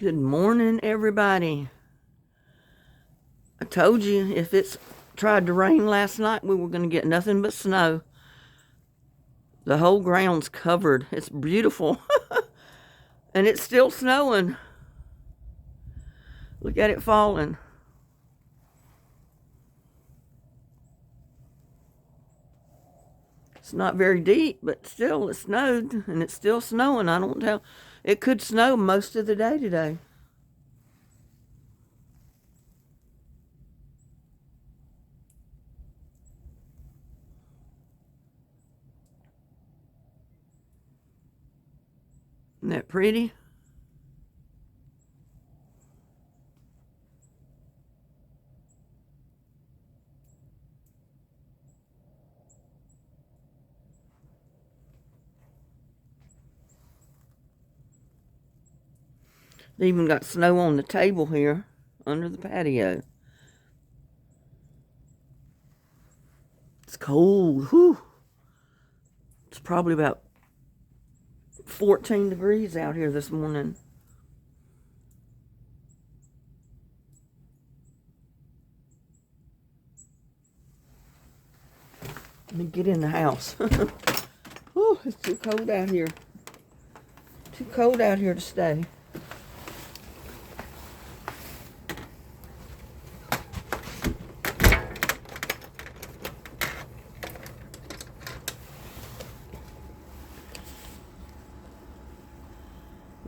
Good morning, everybody. I told you if it's tried to rain last night, we were going to get nothing but snow. The whole ground's covered. It's beautiful. And it's still snowing. Look at it falling. It's not very deep, but still it snowed and it's still snowing. I don't tell. It could snow most of the day today. Isn't that pretty? They even got snow on the table here under the patio. It's cold. Whew. It's probably about 14 degrees out here this morning. Let me get in the house. Whew, it's too cold out here. Too cold out here to stay.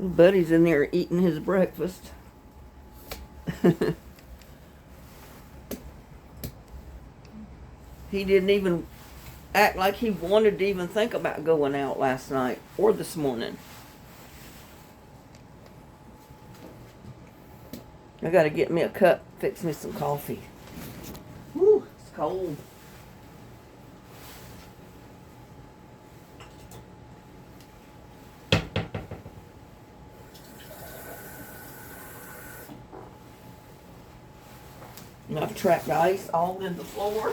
Buddy's in there eating his breakfast. He didn't even act like he wanted to even think about going out last night or this morning. I gotta get me a cup, fix me some coffee. Whew, it's cold. And I've trapped ice all in the floor.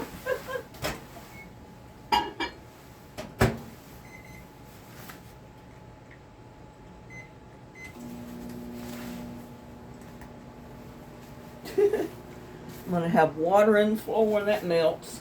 I'm gonna have water in the floor when that melts.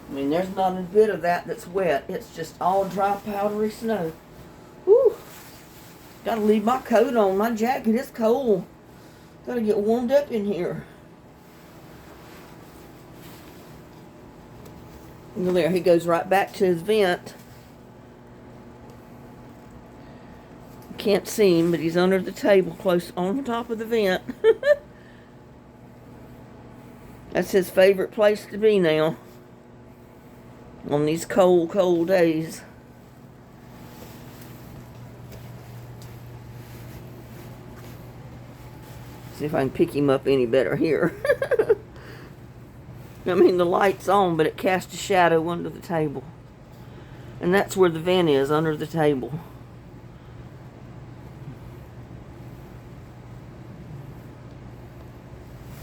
I mean, there's not a bit of that that's wet. It's just all dry, powdery snow. Whew. Gotta leave my coat on. My jacket is cold. Gotta get warmed up in here. And there, he goes right back to his vent. Can't see him, but he's under the table close on the top of the vent. That's his favorite place to be now. On these cold, cold days. See if I can pick him up any better here. I mean, the light's on, but it casts a shadow under the table. And that's where the vent is, under the table.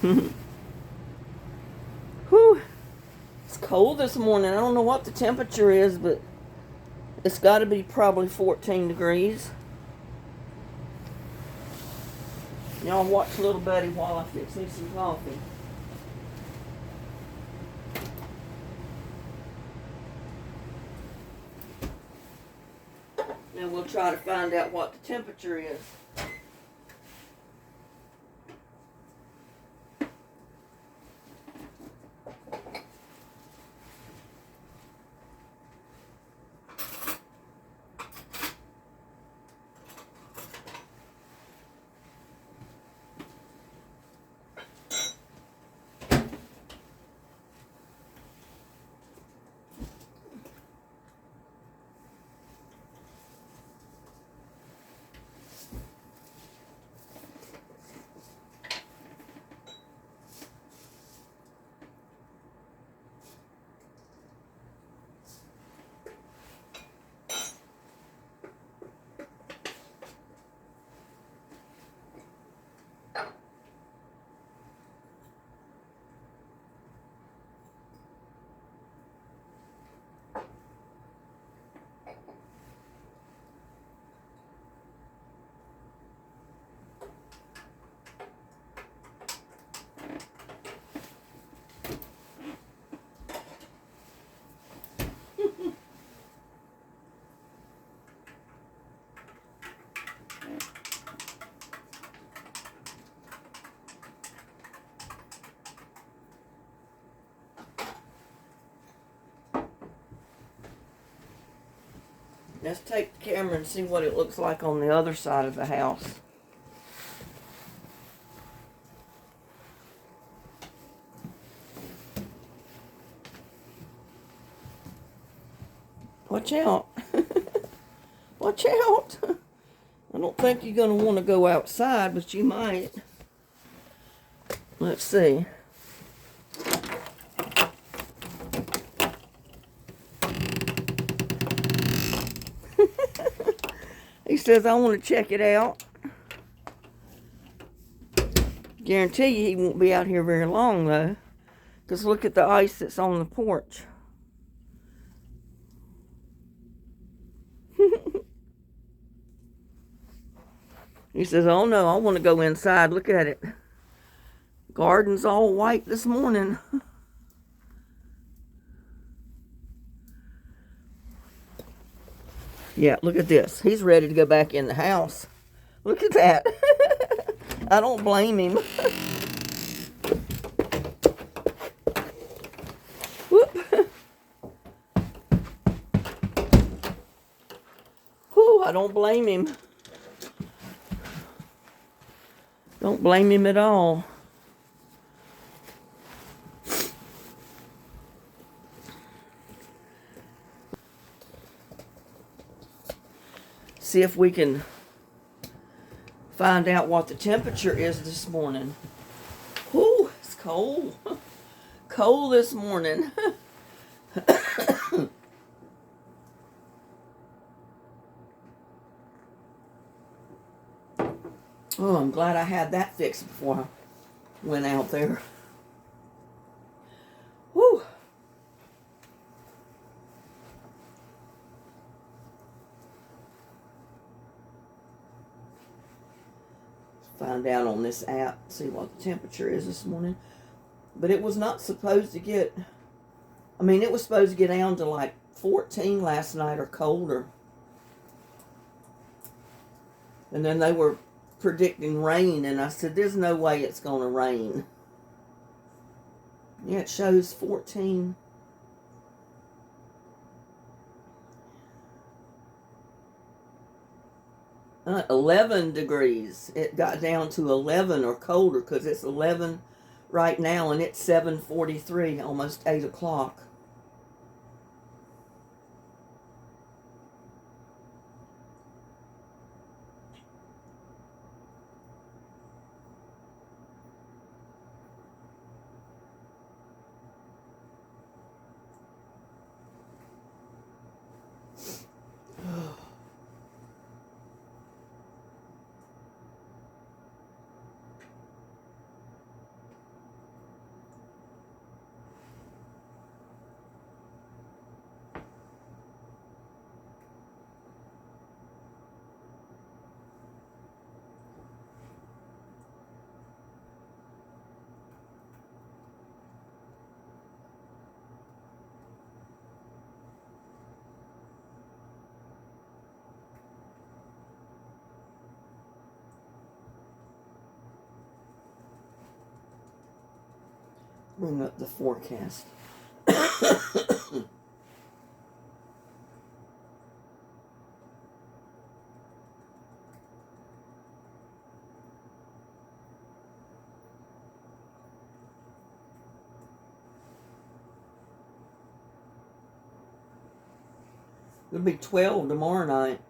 Whew. It's cold this morning. I don't know what the temperature is, but it's got to be probably 14 degrees. Y'all watch little buddy while I fix me some coffee. And we'll try to find out what the temperature is. Let's take the camera and see what it looks like on the other side of the house. Watch out. Watch out. I don't think you're going to want to go outside, but you might. Let's see. He says, I want to check it out. Guarantee you he won't be out here very long, though. Because look at the ice that's on the porch. He says, oh no, I want to go inside. Look at it. Garden's all white this morning. Yeah, look at this. He's ready to go back in the house. Look at that. I don't blame him. Whoop. Whew, I don't blame him. Don't blame him at all. See if we can find out what the temperature is this morning. Whew, it's cold. Cold this morning. Oh, I'm glad I had that fixed before I went out there. Whew. Find out on this app, see what the temperature is this morning. But it was not supposed to get, it was supposed to get down to like 14 last night or colder. And then they were predicting rain, and I said, there's no way it's going to rain. Yeah, it shows 14. 11 degrees. It got down to 11 or colder because it's 11 right now, and it's 7:43, almost 8 o'clock. Bring up the forecast. It'll be 12 tomorrow night.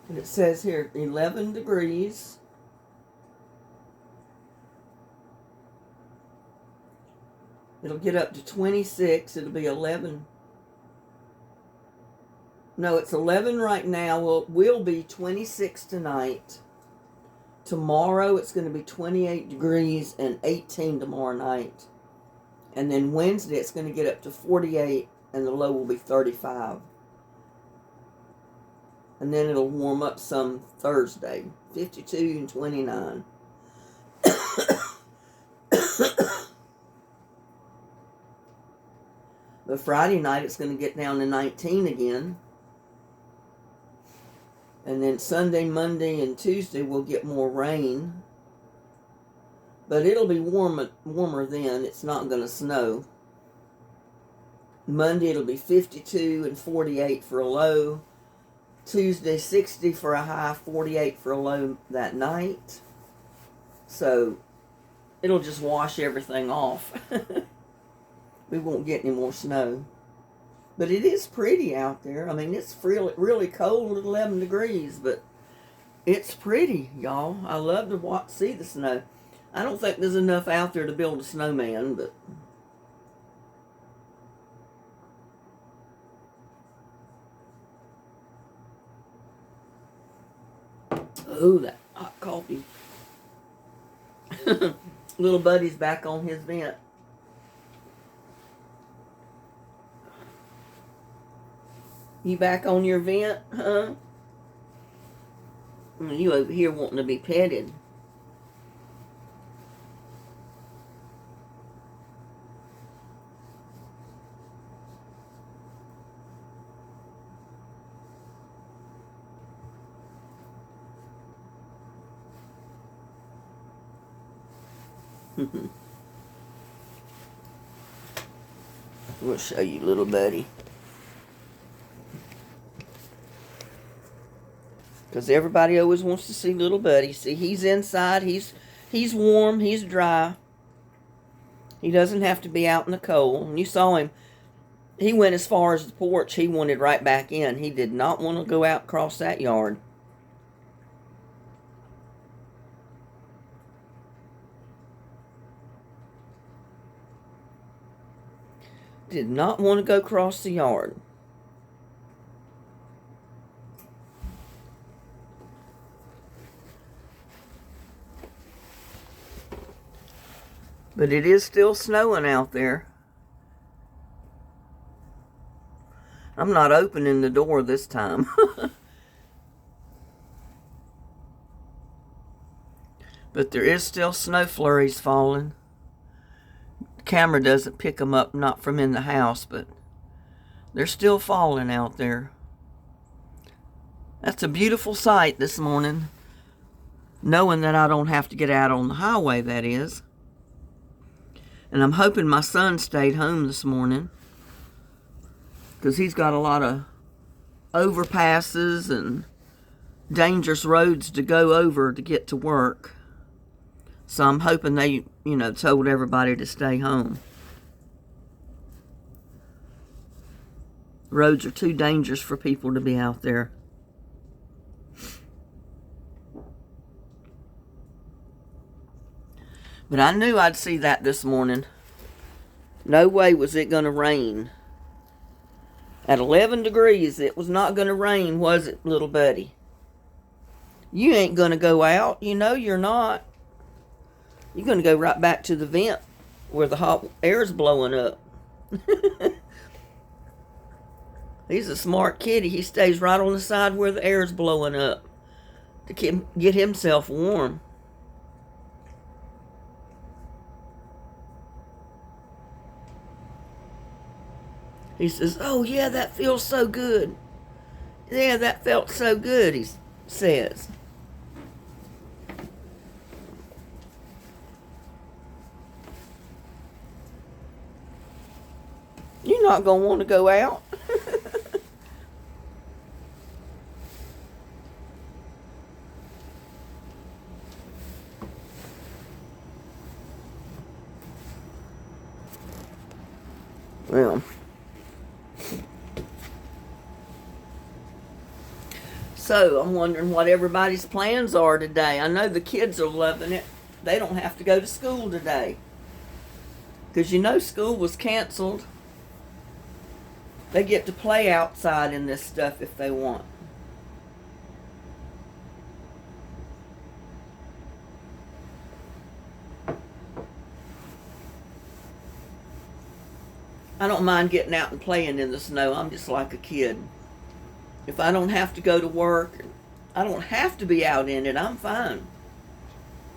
And it says here 11 degrees. It'll get up to 26. It'll be 11. No, it's 11 right now. Well, it will be 26 tonight. Tomorrow it's going to be 28 degrees and 18 tomorrow night. And then Wednesday it's going to get up to 48 and the low will be 35. And then it'll warm up some Thursday, 52 and 29. But Friday night it's going to get down to 19 again. And then Sunday, Monday, and Tuesday we'll get more rain. But it'll be warmer then. It's not going to snow. Monday it'll be 52 and 48 for a low. Tuesday 60 for a high, 48 for a low that night. So it'll just wash everything off. We won't get any more snow. But it is pretty out there. I mean, it's really cold at 11 degrees, but it's pretty, y'all. I love to see the snow. I don't think there's enough out there to build a snowman, but... Oh, that hot coffee. Little buddy's back on his vent. You back on your vent, huh? You over here wanting to be petted. We'll show you, little buddy. Because everybody always wants to see little buddy. See, he's inside. He's warm. He's dry. He doesn't have to be out in the cold. And you saw him. He went as far as the porch. He wanted right back in. He did not want to go out across that yard. Did not want to go across the yard. But it is still snowing out there. I'm not opening the door this time. But there is still snow flurries falling. The camera doesn't pick them up, not from in the house, but they're still falling out there. That's a beautiful sight this morning. Knowing that I don't have to get out on the highway, that is. And I'm hoping my son stayed home this morning, because he's got a lot of overpasses and dangerous roads to go over to get to work. So I'm hoping they, told everybody to stay home. Roads are too dangerous for people to be out there. But I knew I'd see that this morning. No way was it going to rain. At 11 degrees, it was not going to rain, was it, little buddy? You ain't going to go out. You know you're not. You're going to go right back to the vent where the hot air's blowing up. He's a smart kitty. He stays right on the side where the air's blowing up to get himself warm. He says, "Oh, yeah, that feels so good. Yeah, that felt so good," he says. You're not going to want to go out. Well, so I'm wondering what everybody's plans are today. I know the kids are loving it. They don't have to go to school today, because school was canceled. They get to play outside in this stuff if they want. I don't mind getting out and playing in the snow. I'm just like a kid. If I don't have to go to work, I don't have to be out in it, I'm fine.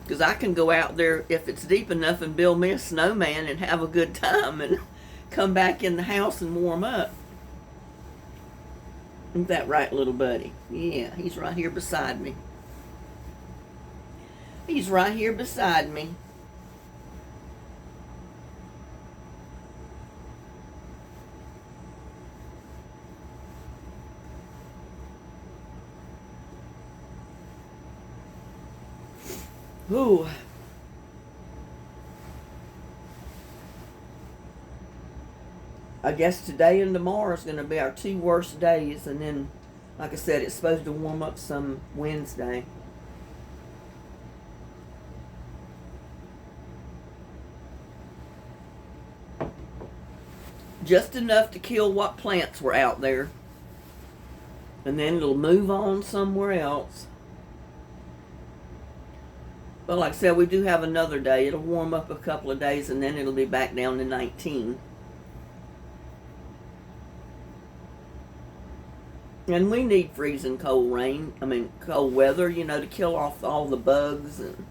Because I can go out there if it's deep enough and build me a snowman and have a good time and come back in the house and warm up. Isn't that right, little buddy? Yeah, he's right here beside me. He's right here beside me. Ooh. I guess today and tomorrow is going to be our 2 worst days, and then, like I said, it's supposed to warm up some Wednesday. Just enough to kill what plants were out there, and then it'll move on somewhere else. But like I said, we do have another day. It'll warm up a couple of days, and then it'll be back down to 19. And we need freezing cold cold weather, to kill off all the bugs and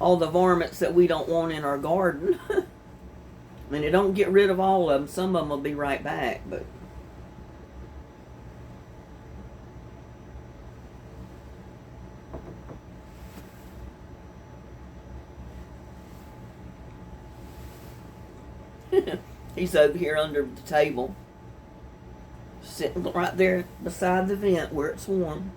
all the varmints that we don't want in our garden. I mean, it don't get rid of all of them. Some of them will be right back, but he's over here under the table, sitting right there beside the vent where it's warm.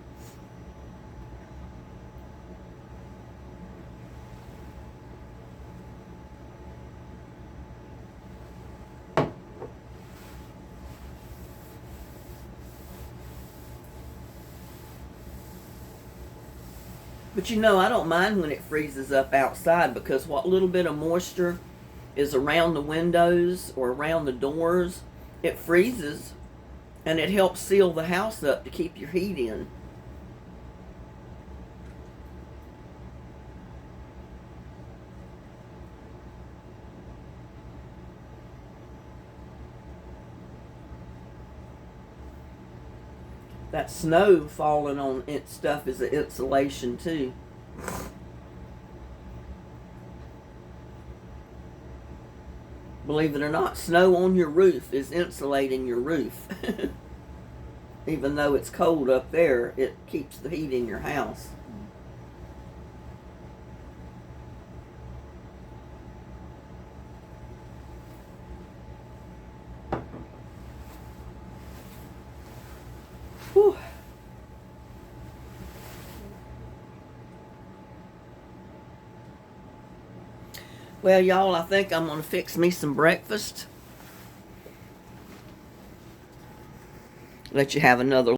But I don't mind when it freezes up outside, because what little bit of moisture is around the windows or around the doors, it freezes, and it helps seal the house up to keep your heat in. That snow falling on it stuff is an insulation too. Believe it or not, snow on your roof is insulating your roof. Even though it's cold up there, it keeps the heat in your house. Whew. Well, y'all, I think I'm going to fix me some breakfast. Let you have another